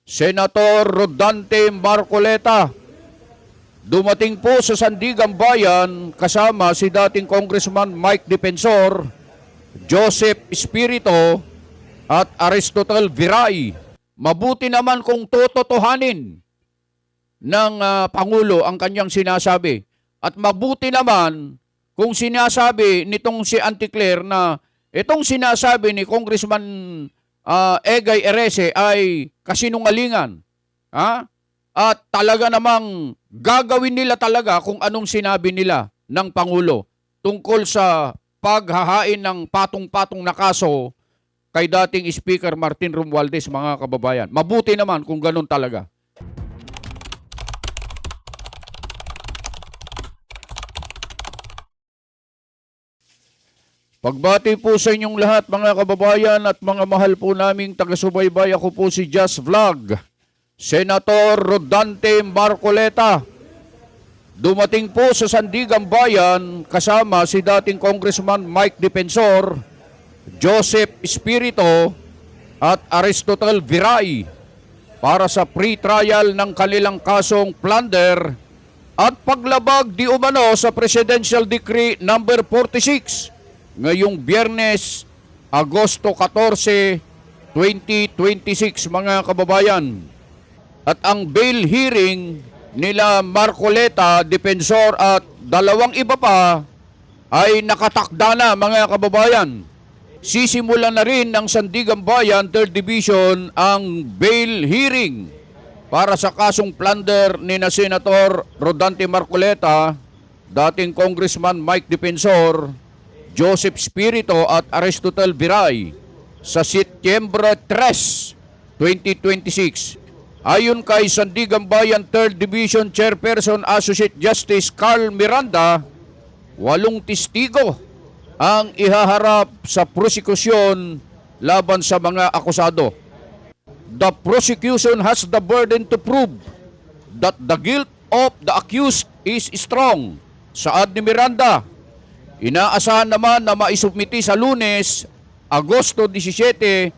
Senator Rodante Marcoleta. Dumating po sa Sandigan Bayan kasama si dating Congressman Mike Defensor, Joseph Espirito at Aristotle Viray. Mabuti naman kung tototohanin ng Pangulo ang kanyang sinasabi. At mabuti naman kung sinasabi nitong si Auntie Claire na itong sinasabi ni Congressman Egay Erese ay kasinungalingan. At talaga namang gagawin nila talaga kung anong sinabi nila ng Pangulo tungkol sa paghahain ng patong-patong na kaso kay dating Speaker Martin Romualdez, mga kababayan. Mabuti naman kung ganun talaga. Pagbati po sa inyong lahat mga kababayan at mga mahal po naming taga-subaybay. Ako po si Just Vlog. Senator Rodante Marcoleta. Dumating po sa Sandigan Bayan kasama si dating Congressman Mike Defensor, Joseph Espirito at Aristotle Viray para sa pre-trial ng kanilang kasong plunder at paglabag di umano sa Presidential Decree number 46 ngayong Biyernes, Agosto 14, 2026 mga kababayan. At ang bail hearing nila Marcoleta, Defensor at dalawang iba pa ay nakatakda na mga kababayan. Sisimula na rin ng Sandigan Bayan 3rd Division ang bail hearing para sa kasong plunder ni na Senator Rodante Marcoleta, dating Congressman Mike Defensor, Joseph Espirito at Aristotle Viray sa Setyembre 3, 2026. Ayon kay Sandigan Bayan 3rd Division Chairperson Associate Justice Carl Miranda, 8 testigo ang ihaharap sa prosekusyon laban sa mga akusado. The prosecution has the burden to prove that the guilt of the accused is strong. Saad ni Miranda, inaasahan naman na maisubmiti sa Lunes, Agosto 17,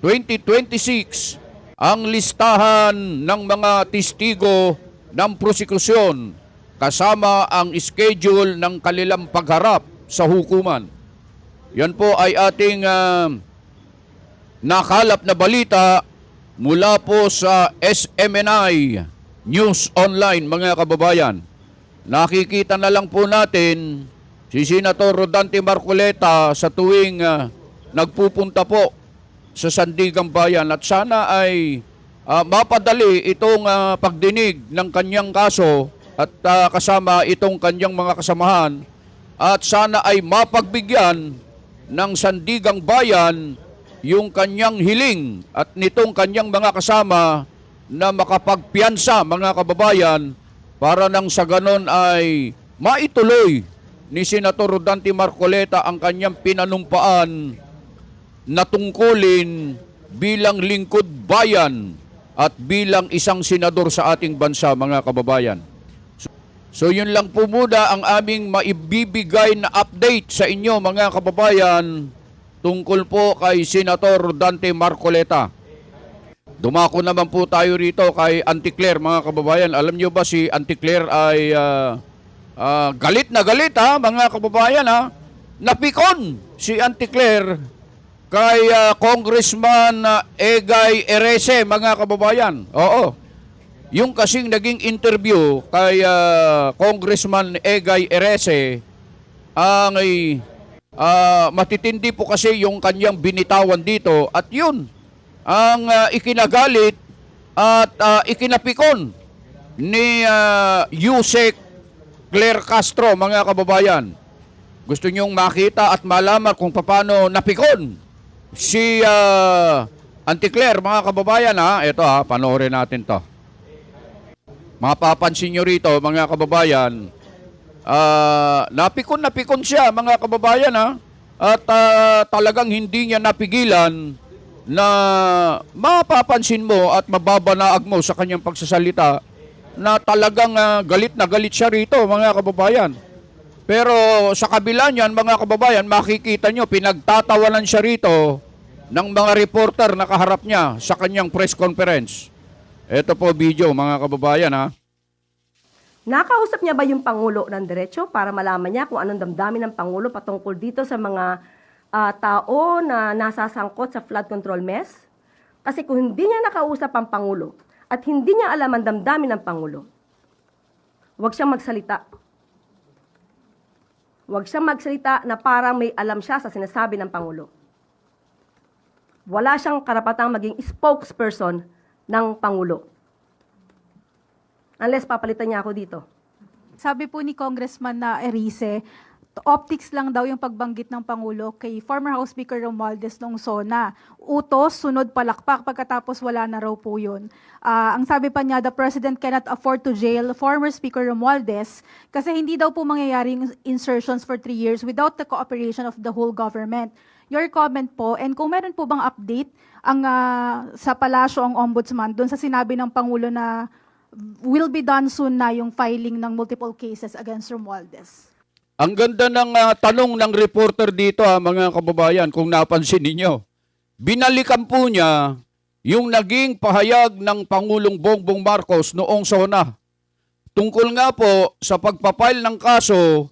2026 ang listahan ng mga testigo ng prosekusyon kasama ang schedule ng kanilang pagharap sa hukuman. Yan po ay ating nakalap na balita mula po sa SMNI News Online mga kababayan. Nakikita na lang po natin si Senator Rodante Marcoleta sa tuwing nagpupunta po sa Sandigan Bayan at sana ay mapadali itong pagdinig ng kanyang kaso at kasama itong kanyang mga kasamahan at sana ay mapagbigyan ng Sandigang Bayan yung kanyang hiling at nitong kanyang mga kasama na makapagpiyansa mga kababayan para nang sa ganon ay maituloy ni Senator Rodante Marcoleta ang kanyang pinanumpaan na tungkulin bilang lingkod bayan at bilang isang senador sa ating bansa mga kababayan. So yun lang po muna ang aming maibibigay na update sa inyo mga kababayan tungkol po kay Senator Rodante Marcoleta. Dumako naman po tayo rito kay Auntie Claire mga kababayan. Alam nyo ba si Auntie Claire ay galit na galit mga kababayan Napikon si Auntie Claire kay Congressman Egay Erese mga kababayan. Oo. Yung kasing naging interview kay Congressman Egay Erese ang matitindi po kasi yung kanyang binitawan dito at yun ang ikinagalit at ikinapikon ni Yusek Claire Castro mga kababayan. Gusto nyong makita at malaman kung paano napikon si Auntie Claire mga kababayan ito panoorin natin to. Mapapansin nyo rito mga kababayan, napikon siya mga kababayan at talagang hindi niya napigilan na mapapansin mo at mababanaag mo sa kanyang pagsasalita na talagang galit na galit siya rito mga kababayan. Pero sa kabila niyan mga kababayan, makikita nyo pinagtatawanan siya rito ng mga reporter na kaharap niya sa kanyang press conference. Ito po video, mga kababayan, ha. Nakausap niya ba yung Pangulo ng diretso para malaman niya kung anong damdamin ng Pangulo patungkol dito sa mga tao na nasasangkot sa flood control mess? Kasi kung hindi niya nakausap ang Pangulo at hindi niya alam ang damdamin ng Pangulo, huwag siyang magsalita. Huwag siyang magsalita na parang may alam siya sa sinasabi ng Pangulo. Wala siyang karapatang maging spokesperson ng Pangulo. Unless papalitan niya ako dito. Sabi po ni Congressman na Erice, optics lang daw yung pagbanggit ng Pangulo kay former House Speaker Romualdez nung SONA. Utos, sunod palakpak, pagkatapos wala na raw po yun. Ang sabi pa niya, the President cannot afford to jail former Speaker Romualdez kasi hindi daw po mangyayaring insertions for 3 years without the cooperation of the whole government. Your comment po, and kung meron po bang update ang sa palasyo ang ombudsman doon sa sinabi ng Pangulo na will be done soon na yung filing ng multiple cases against Romualdez. Ang ganda ng tanong ng reporter dito, mga kababayan, kung napansin ninyo. Binalikan po niya yung naging pahayag ng Pangulong Bongbong Marcos noong SONA. Tungkol nga po sa pagpapile ng kaso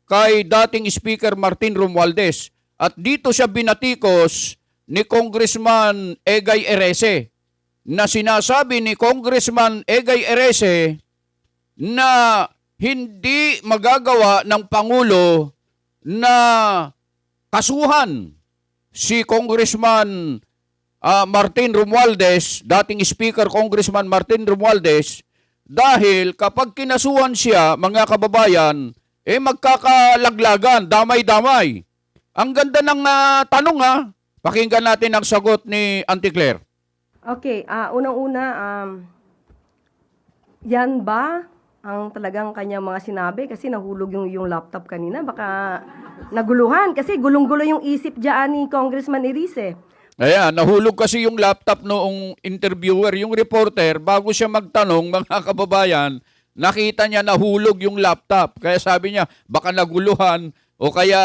kay dating Speaker Martin Romualdez. At dito siya binatikos ni Congressman Egay Erese, na sinasabi ni Congressman Egay Erese na hindi magagawa ng Pangulo na kasuhan si Congressman Martin Romualdez, dating Speaker Congressman Martin Romualdez, dahil kapag kinasuhan siya, mga kababayan, magkakalaglagan, damay-damay. Ang ganda ng tanong, pakinggan natin ang sagot ni Auntie Claire. Okay, unang-una, yan ba ang talagang kanyang mga sinabi? Kasi nahulog yung laptop kanina. Baka naguluhan kasi gulong-gulo yung isip dyan ni Congressman Erice. Ayan, nahulog kasi yung laptop noong interviewer, yung reporter, bago siya magtanong, mga kababayan, nakita niya nahulog yung laptop. Kaya sabi niya, baka naguluhan o kaya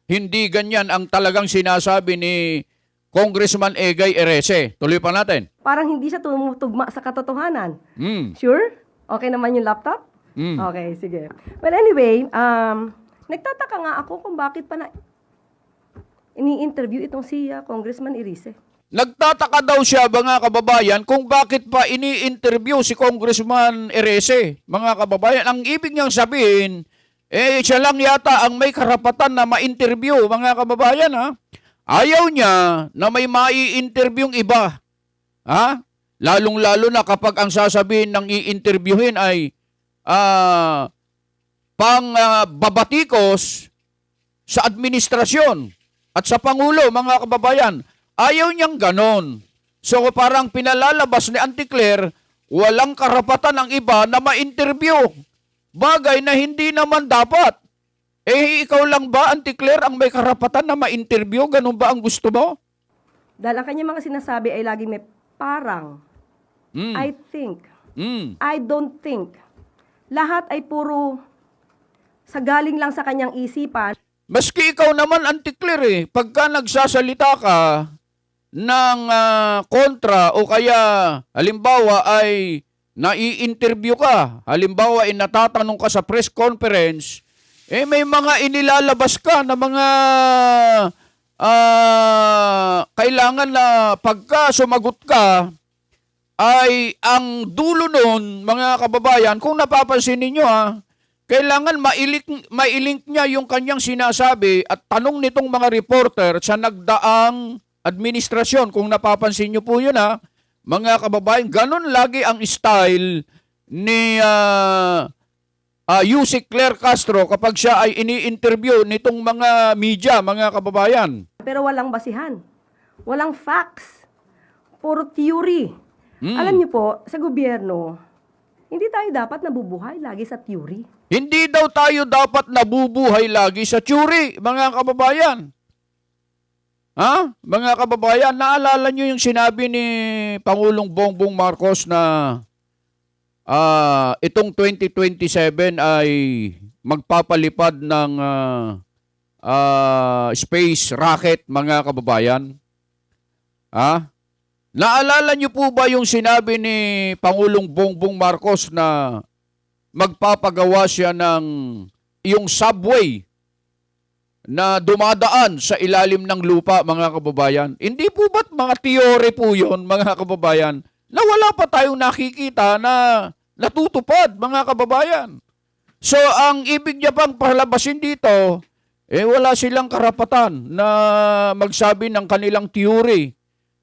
hindi ganyan ang talagang sinasabi ni Congressman Egay Erese. Tuloy pa natin. Parang hindi siya tumutugma sa katotohanan. Mm. Sure? Okay naman yung laptop? Mm. Okay, sige. Well, anyway, nagtataka nga ako kung bakit pa na ini-interview itong si Congressman Erice. Nagtataka daw siya, mga kababayan, kung bakit pa ini-interview si Congressman Erese. Mga kababayan, ang ibig niyang sabihin, siya lang yata ang may karapatan na ma-interview, mga kababayan, ha? Ayaw niya na may mai-interviewing iba. Ha? Lalong-lalo na kapag ang sasabihin ng i-interviewin ay babatikos sa administrasyon at sa Pangulo, mga kababayan. Ayaw niyang ganon. So parang pinalalabas ni Auntie Claire, walang karapatan ng iba na ma-interview. Bagay na hindi naman dapat. Ikaw lang ba, Auntie Claire, ang may karapatan na ma-interview? Ganun ba ang gusto mo? Dahil ang kanyang mga sinasabi ay laging may parang. I think. I don't think. Lahat ay puro sa galing lang sa kanyang isipan. Maski ikaw naman, Auntie Claire, pagka nagsasalita ka ng kontra o kaya halimbawa ay nai-interview ka, halimbawa ay natatanong ka sa press conference, may mga inilalabas ka na mga kailangan na pagka sumagot ka ay ang dulo nun, mga kababayan, kung napapansin ninyo kailangan mailink niya yung kanyang sinasabi at tanong nitong mga reporter sa nagdaang administrasyon. Kung napapansin nyo po yun mga kababayan, ganun lagi ang style ni Yusek Claire Castro kapag siya ay ini-interview nitong mga media, mga kababayan. Pero walang basihan. Walang facts. Puro theory. Alam niyo po, sa gobyerno, hindi tayo dapat nabubuhay lagi sa theory. Hindi daw tayo dapat nabubuhay lagi sa theory, mga kababayan. Mga kababayan, naalala nyo yung sinabi ni Pangulong Bongbong Marcos na itong 2027 ay magpapalipad ng space rocket, mga kababayan. Naalala niyo po ba yung sinabi ni Pangulong Bongbong Marcos na magpapagawa siya ng yung subway na dumadaan sa ilalim ng lupa, mga kababayan? Hindi po ba't mga teore po yun, mga kababayan, na wala pa tayong nakikita na natutupad, mga kababayan? So, ang ibig niya pang palabasin dito, wala silang karapatan na magsabi ng kanilang teori.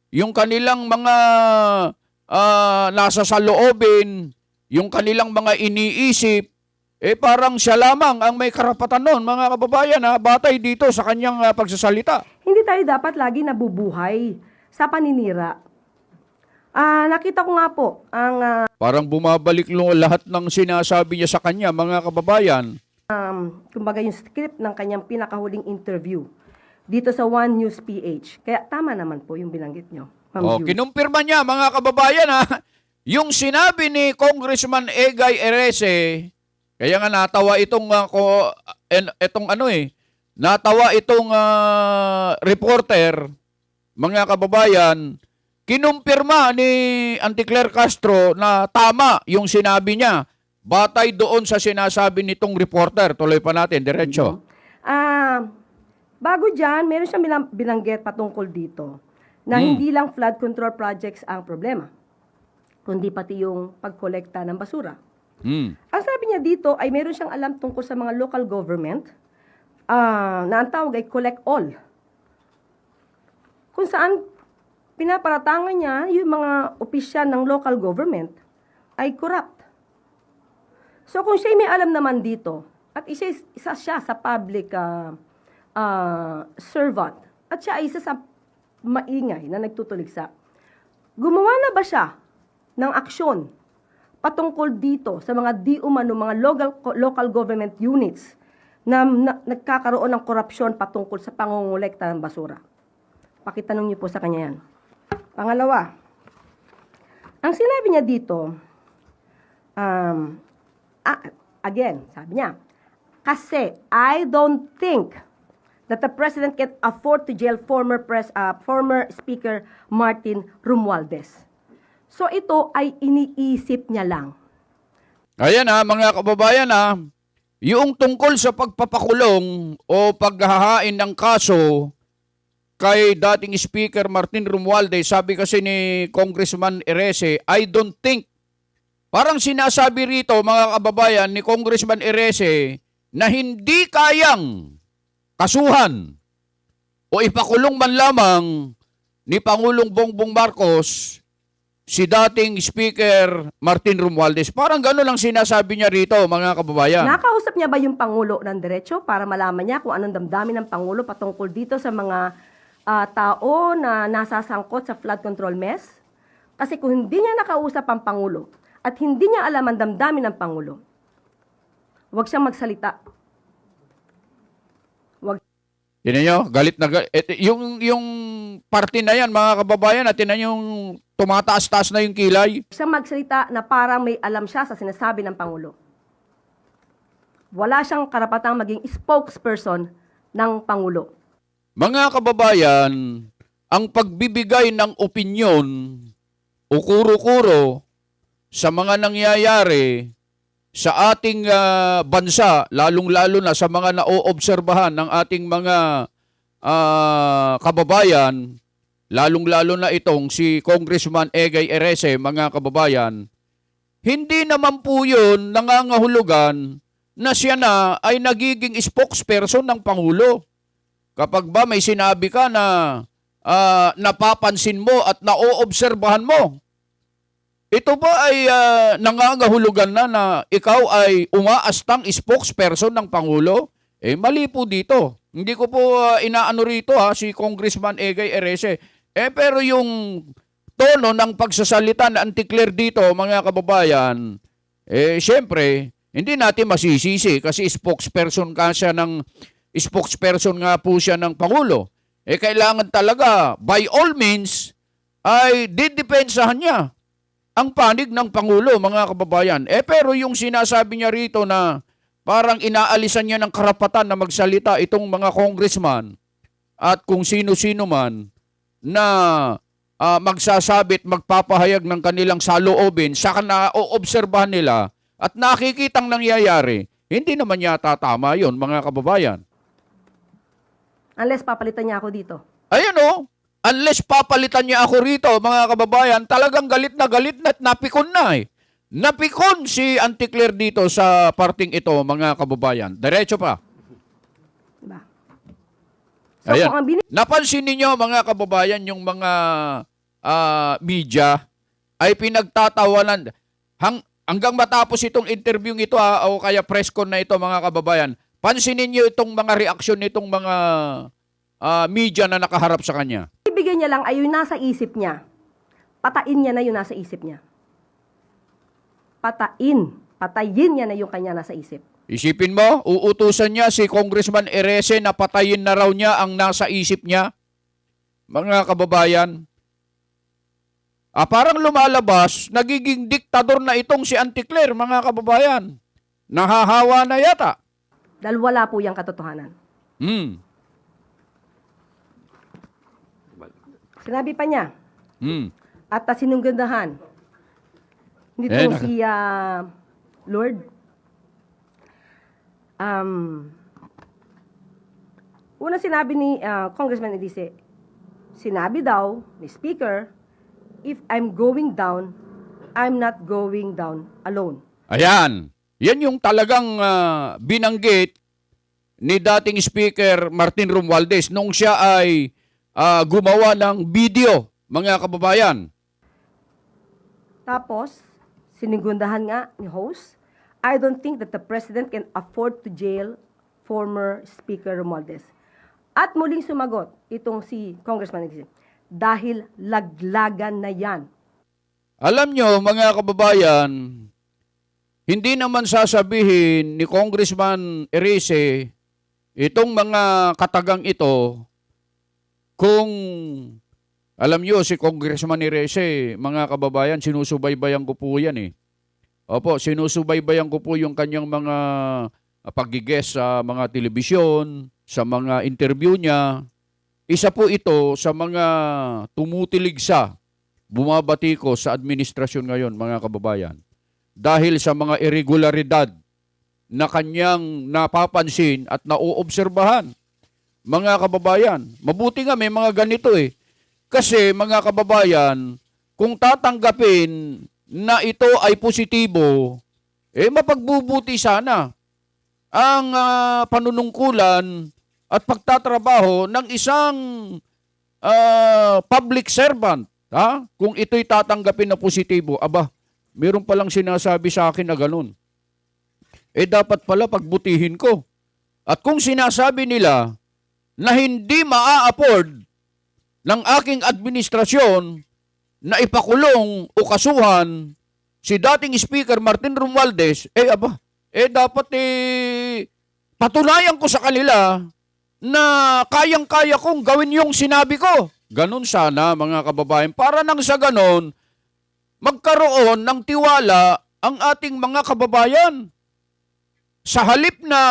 Yung kanilang mga nasa saloobin, yung kanilang mga iniisip, parang siya lamang ang may karapatan nun, mga kababayan, batay dito sa kanyang pagsasalita. Hindi tayo dapat lagi nabubuhay sa paninira. Nakita ko nga po ang Parang bumabalik lahat ng sinasabi niya sa kanya, mga kababayan. kumbaga yung script ng kanyang pinakahuling interview dito sa One News PH. Kaya tama naman po yung binanggit nyo, Ma'am Ju. Kinumpirma niya, mga kababayan, yung sinabi ni Congressman Egay Erese, kaya nga natawa itong natawa itong reporter, mga kababayan, kinumpirma ni Anticler Castro na tama yung sinabi niya batay doon sa sinasabi nitong reporter. Tuloy pa natin, diretso. Bago dyan, meron siyang binanggit patungkol dito na hindi lang flood control projects ang problema, kundi pati yung pagkolekta ng basura. Ang sabi niya dito ay meron siyang alam tungkol sa mga local government na ang tawag ay collect all. Kung saan pinaparatangan niya yung mga opisyal ng local government ay corrupt. So kung siya may alam naman dito at isa siya sa public servant at siya ay isa sa maingay na nagtutuligsa, gumawa na ba siya ng aksyon patungkol dito sa mga di umano mga local government units na nagkakaroon ng korupsyon patungkol sa pangongolekta ng basura? Pakitanong niyo po sa kanya yan. Pangalawa, ang sinabi niya dito, again, sabi niya, kasi I don't think that the President can afford to jail former Speaker Martin Romualdez. So ito ay iniisip niya lang. Ayan mga kababayan yung tungkol sa pagpapakulong o paghahain ng kaso kay dating Speaker Martin Romualdez, sabi kasi ni Congressman Erese, I don't think. Parang sinasabi rito, mga kababayan, ni Congressman Erese na hindi kayang kasuhan o ipakulong man lamang ni Pangulong Bongbong Marcos si dating Speaker Martin Romualdez. Parang gano'n lang sinasabi niya rito, mga kababayan. Nakausap niya ba yung Pangulo ng diretso para malaman niya kung anong damdamin ng Pangulo patungkol dito sa mga tao na nasasangkot sa flood control mess? Kasi kung hindi niya nakausap ang Pangulo at hindi niya alam ang damdamin ng Pangulo, huwag siyang magsalita. Tinan nyo, galit na galit. Yung party na yan, mga kababayan, at tinan yung tumataas-taas na yung kilay. Huwag siyang magsalita na parang may alam siya sa sinasabi ng Pangulo. Wala siyang karapatang maging spokesperson ng Pangulo. Mga kababayan, ang pagbibigay ng opinyon o kuro-kuro sa mga nangyayari sa ating bansa, lalong-lalo na sa mga naoobserbahan ng ating mga kababayan, lalong-lalo na itong si Congressman Egay Erese, mga kababayan, hindi naman po yun nangangahulugan na siya na ay nagiging spokesperson ng Pangulo. Kapag ba may sinabi ka na napapansin mo at naoobserbahan mo, ito ba ay nangangahulugan na ikaw ay umaastang spokesperson ng Pangulo? Mali po dito. Hindi ko po inaano rito si Congressman Egay Erese. Pero yung tono ng pagsasalita na Anticler dito, mga kababayan, syempre, hindi natin masisisi kasi spokesperson nga po siya ng Pangulo. Kailangan talaga, by all means, ay didepensahan niya ang panig ng Pangulo, mga kababayan. Pero yung sinasabi niya rito na parang inaalisan niya ng karapatan na magsalita itong mga congressman at kung sino-sino man na magsasabit, magpapahayag ng kanilang saloobin, saka na oobserbahan nila at nakikitang nangyayari, hindi naman yata tama yun, mga kababayan. Unless papalitan niya ako dito. Ayun o, unless papalitan niya ako rito, mga kababayan, talagang galit na at napikon na eh. Napikon si Auntie Claire dito sa parting ito, mga kababayan. Diretso pa. Diba? So, Ayan. kung ang Napansin ninyo, mga kababayan, yung mga media ay pinagtatawanan hanggang matapos itong interview ito o kaya press con na ito, mga kababayan. Pansinin niyo itong mga reaksyon nitong mga media na nakaharap sa kanya. ibigay niya lang ay yung nasa isip niya. Patain niya na yung nasa isip niya. Patayin niya na yung kanya nasa isip. Isipin mo, uutusan niya si Congressman Erese na patayin na raw niya ang nasa isip niya. Mga kababayan, parang lumalabas, nagiging diktador na itong si Auntie Claire, mga kababayan. Nahahawa na yata. Dahil wala po yung katotohanan. Sinabi pa niya, at sinunggandahan nitong si Lord. Una sinabi ni Congressman Elise, sinabi daw ni Speaker, if I'm going down, I'm not going down alone. Ayan. Yan yung talagang binanggit ni dating Speaker Martin Romualdez nung siya ay gumawa ng video, mga kababayan. Tapos, sinigundahan nga ni host, I don't think that the President can afford to jail former Speaker Romualdez. At muling sumagot itong si Congressman Elise, dahil laglagan na yan. Alam nyo, mga kababayan, hindi naman sasabihin ni Congressman Erese itong mga katagang ito kung, alam nyo, si Congressman Erese, mga kababayan, sinusubaybayan ko po yan eh. Opo, sinusubaybayan ko po yung kanyang mga pag-guest sa mga telebisyon, sa mga interview niya. Isa po ito sa mga tumutilig sa bumabati ko sa administrasyon ngayon, mga kababayan. Dahil sa mga irregularidad na kanyang napapansin at nauobserbahan. Mga kababayan, mabuti nga may mga ganito eh. Kasi mga kababayan, kung tatanggapin na ito ay positibo, mapagbubuti sana ang panunungkulan at pagtatrabaho ng isang public servant. Kung ito'y tatanggapin na positibo, meron palang sinasabi sa akin na ganun. Dapat pala pagbutihin ko. At kung sinasabi nila na hindi maa-afford ng aking administrasyon na ipakulong o kasuhan si dating Speaker Martin Romualdez, dapat patunayan ko sa kanila na kayang-kaya kong gawin yung sinabi ko. Ganun sana, mga kababayan. Para nang sa ganon, magkaroon ng tiwala ang ating mga kababayan. Sa halip na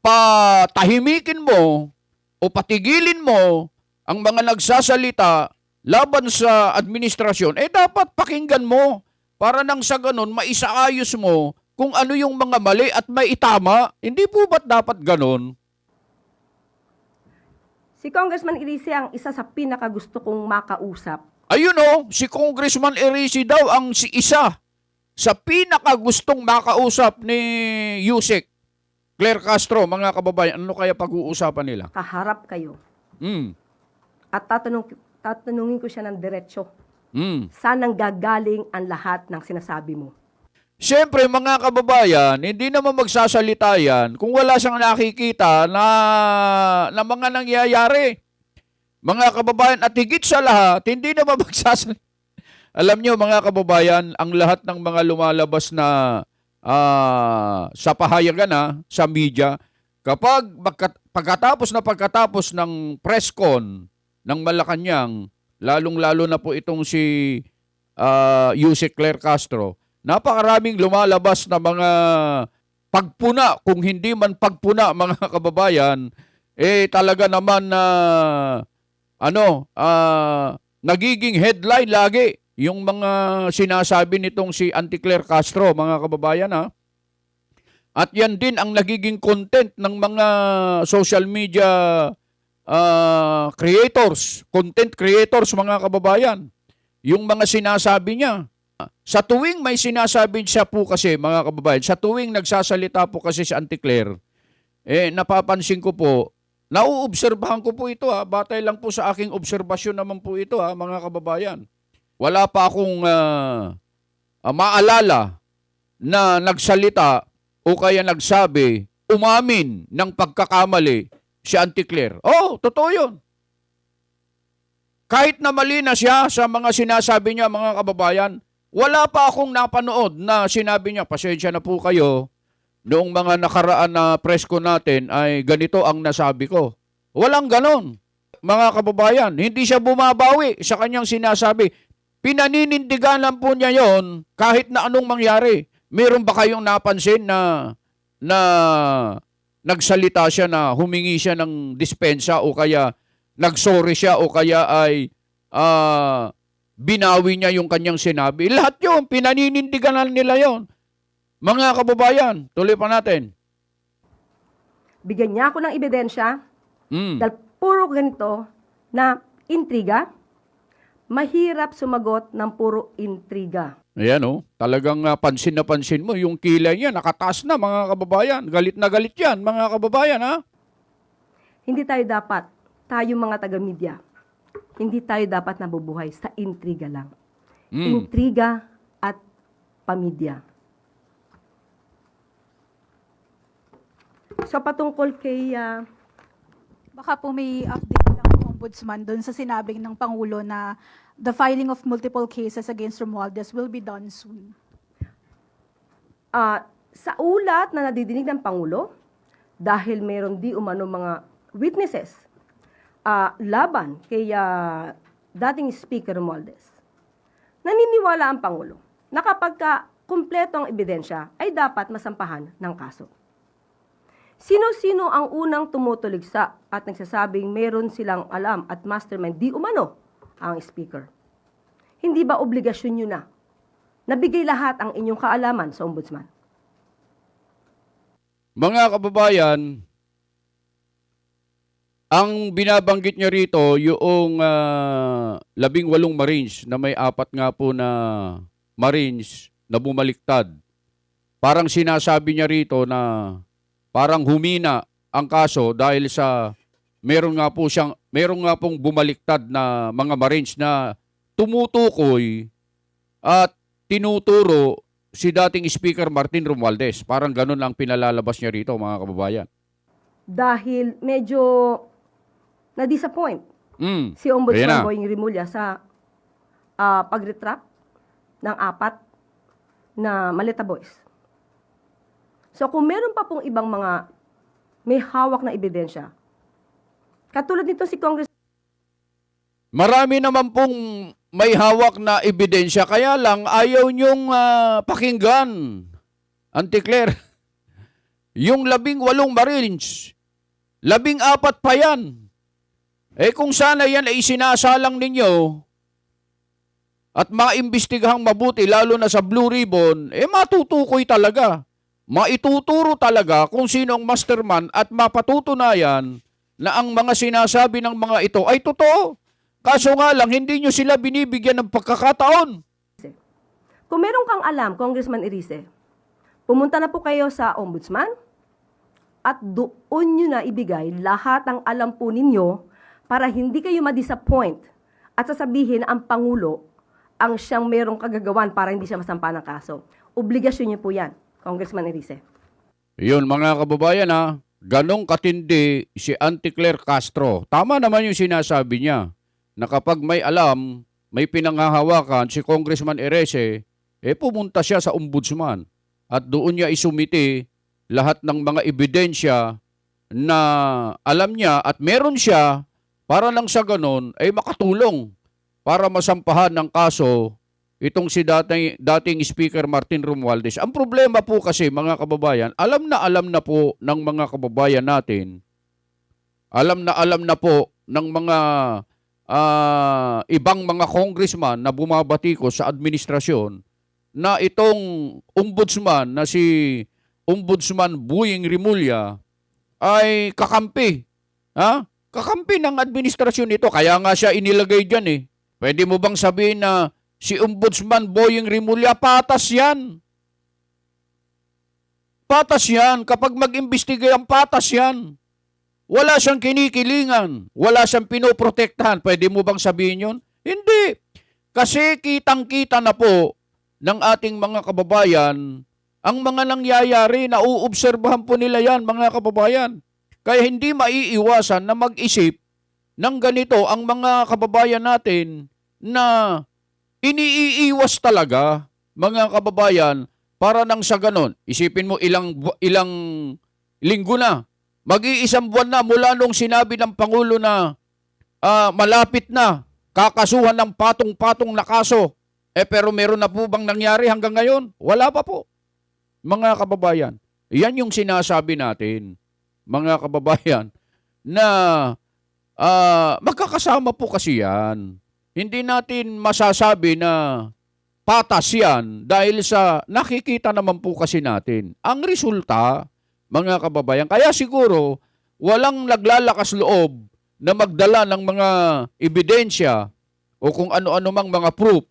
patahimikin mo o patigilin mo ang mga nagsasalita laban sa administrasyon, dapat pakinggan mo para nang sa ganon maisaayos mo kung ano yung mga mali at may itama. Hindi po ba't dapat ganon? Si Congressman Elise ang isa sa pinakagusto kong makausap. Ayun si Congressman Erese daw ang isa sa pinakagustong makausap ni Yusek Claire Castro, mga kababayan. Ano kaya pag-uusapan nila? Kaharap kayo. At tatanungin ko siya ng diretsyo. Saan nang gagaling ang lahat ng sinasabi mo? Siyempre, mga kababayan, hindi naman magsasalita yan kung wala siyang nakikita na mga nangyayari. Mga kababayan, at higit sa lahat, hindi naman magsasalita. Alam nyo, mga kababayan, ang lahat ng mga lumalabas na sa pahayagan sa media, kapag pagkatapos ng press con ng Malacanang, lalong-lalo na po itong si Yusek Claire Castro, napakaraming lumalabas na mga pagpuna, kung hindi man pagpuna, mga kababayan, talaga naman na nagiging headline lagi yung mga sinasabi nitong si Auntie Claire Castro, mga kababayan, ha. At yan din ang nagiging content ng mga social media creators, content creators, mga kababayan. Yung mga sinasabi niya. Sa tuwing may sinasabi siya po kasi, mga kababayan, sa tuwing nagsasalita po kasi si Auntie Claire, napapansin ko po, nauobserbahan ko po ito, ha, batay lang po sa aking obserbasyon naman po ito, ha, mga kababayan. Wala pa akong maalala na nagsalita o kaya nagsabi, umamin ng pagkakamali si Auntie Claire. Oh, totoo yun. Kahit na mali na siya sa mga sinasabi niya, mga kababayan, wala pa akong napanood na sinabi niya, pasensya na po kayo, noong mga nakaraan na press ko natin ay ganito ang nasabi ko. Walang ganon, mga kababayan. Hindi siya bumabawi sa kanyang sinasabi. Pinaninindigan lang po niya yon kahit na anong mangyari. Meron ba kayong napansin na nagsalita siya na humingi siya ng dispensa o kaya nagsorry siya o kaya ay binawi niya yung kanyang sinabi? Lahat yun, pinaninindigan nila yon. Mga kababayan, tuloy pa natin. Bigyan niya ako ng ebidensya dahil puro ganito na intriga. Mahirap sumagot ng puro intriga. Ayan talagang pansin na pansin mo, yung kilay niya nakataas na, mga kababayan. Galit na galit yan, mga kababayan, ha? Hindi tayo dapat, tayo mga taga-media, hindi tayo dapat nabubuhay sa intriga lang. Intriga at pamidya. So patungkol kay... Baka po may update lang ng Ombudsman doon sa sinabing ng Pangulo na the filing of multiple cases against Romualdez will be done soon. Sa ulat na nadidinig ng Pangulo, dahil meron di umano mga witnesses laban kay dating Speaker Romualdez, naniniwala ang Pangulo na kapag kumpleto ang ebidensya ay dapat masampahan ng kaso. Sino-sino ang unang tumutuligsa at nagsasabing meron silang alam at mastermind di umano ang Speaker? Hindi ba obligasyon nyo na nabigay lahat ang inyong kaalaman sa Ombudsman? Mga kababayan, ang binabanggit niya rito, yung 18 Marines na may 4 nga po na Marines na bumaliktad. Parang sinasabi niya rito na parang humina ang kaso dahil sa meron nga pong bumaliktad na mga Marines na tumutukoy at tinuturo si dating Speaker Martin Romualdez. Parang ganun ang pinalalabas niya rito, mga kababayan. Dahil medyo na-disappoint si Ombudsman Boying Rimulya sa pag-retract ng 4 na Maleta Boys. So kung meron pa pong ibang mga may hawak na ebidensya, katulad nito si Congress. Marami naman pong may hawak na ebidensya, kaya lang ayaw niyong pakinggan, Auntie Claire. Yung 18 Marines, 14 pa yan. Kung sana yan ay sinasalang ninyo at maimbestigahang mabuti, lalo na sa Blue Ribbon, matutukoy talaga. Maituturo talaga kung sino ang mastermind at mapatutunayan na ang mga sinasabi ng mga ito ay totoo. Kaso nga lang, hindi nyo sila binibigyan ng pagkakataon. Kung meron kang alam, Congressman Erice, pumunta na po kayo sa Ombudsman at doon nyo na ibigay lahat ng alam po ninyo para hindi kayo ma-disappoint at sasabihin ang Pangulo ang siyang merong kagagawan para hindi siya masampa ng kaso. Obligasyon niyo po yan, Congressman Erice. Yun, mga kababayan, ganong katindi si Auntie Claire Castro. Tama naman yung sinasabi niya na kapag may alam, may pinanghahawakan si Congressman Erice, pumunta siya sa Ombudsman at doon niya isumiti lahat ng mga ebidensya na alam niya at meron siya para lang sa ganon ay makatulong para masampahan ng kaso itong si dating Speaker Martin Romualdez. Ang problema po kasi, mga kababayan, alam na po ng mga kababayan natin, alam na po ng mga ibang mga congressman na bumabatikos sa administrasyon na itong ombudsman na si Ombudsman Boying Rimulya ay kakampi. Ha? Kakampi ng administrasyon nito. Kaya nga siya inilagay dyan eh. Pwede mo bang sabihin na si Ombudsman Boying Rimulya, patas yan? Patas yan. Kapag mag-imbestiga yan, patas yan. Wala siyang kinikilingan. Wala siyang pinoprotektahan. Pwede mo bang sabihin yun? Hindi. Kasi kitang-kita na po ng ating mga kababayan ang mga nangyayari, nauobserbahan po nila yan, mga kababayan. Kaya hindi maiiwasan na mag-isip ng ganito ang mga kababayan natin na iniiiwas talaga, mga kababayan, para nang sa ganon. Isipin mo ilang linggo na, mag-iisang buwan na mula nung sinabi ng Pangulo na malapit na, kakasuhan ng patong-patong na kaso. Pero meron na po bang nangyari hanggang ngayon? Wala pa po. Mga kababayan, yan yung sinasabi natin, mga kababayan, na magkakasama po kasi yan. Hindi natin masasabi na patas yan dahil sa nakikita naman po kasi natin ang resulta, mga kababayan. Kaya siguro walang naglalakas loob na magdala ng mga ebidensya o kung ano-ano mang mga proof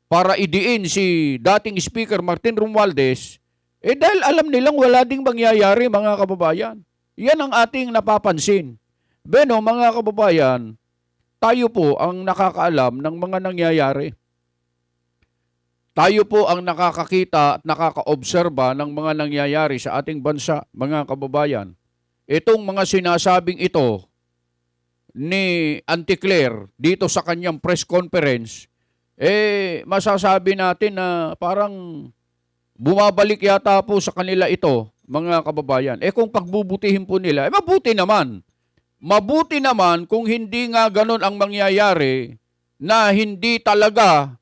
para idiin si dating Speaker Martin Romualdez, dahil alam nilang wala ding mangyayari, mga kababayan. Yan ang ating napapansin. Beno, mga kababayan, tayo po ang nakakaalam ng mga nangyayari. Tayo po ang nakakakita at nakakaobserba ng mga nangyayari sa ating bansa, mga kababayan. Itong mga sinasabing ito ni Auntie Claire dito sa kanyang press conference, masasabi natin na parang bumabalik yata po sa kanila ito, mga kababayan. Kung pagbubutihin po nila, mabuti naman. Mabuti naman kung hindi nga ganun ang mangyayari na hindi talaga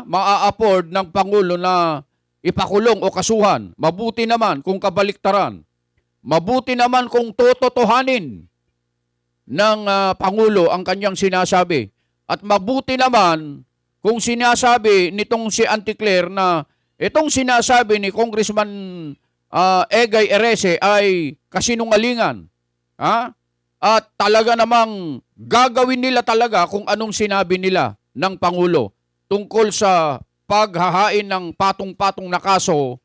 maa-afford ng Pangulo na ipakulong o kasuhan. Mabuti naman kung kabaliktaran. Mabuti naman kung tototohanin ng Pangulo ang kanyang sinasabi. At mabuti naman kung sinasabi nitong si Auntie Claire na itong sinasabi ni Congressman Egay Erese ay kasinungalingan. At talaga namang gagawin nila talaga kung anong sinabi nila ng Pangulo tungkol sa paghahain ng patong-patong na kaso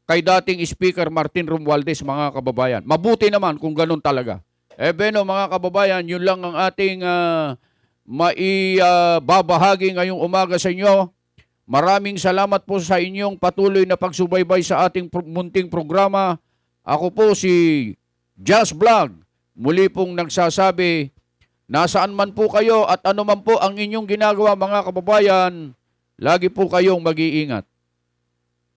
kay dating Speaker Martin Romualdez, mga kababayan. Mabuti naman kung ganun talaga. Beno, mga kababayan, yun lang ang ating maibabahagi ngayong umaga sa inyo. Maraming salamat po sa inyong patuloy na pagsubaybay sa ating munting programa. Ako po si Just Vlog. Muli pong nagsasabi, nasaan man po kayo at ano man po ang inyong ginagawa, mga kababayan, lagi po kayong mag-iingat.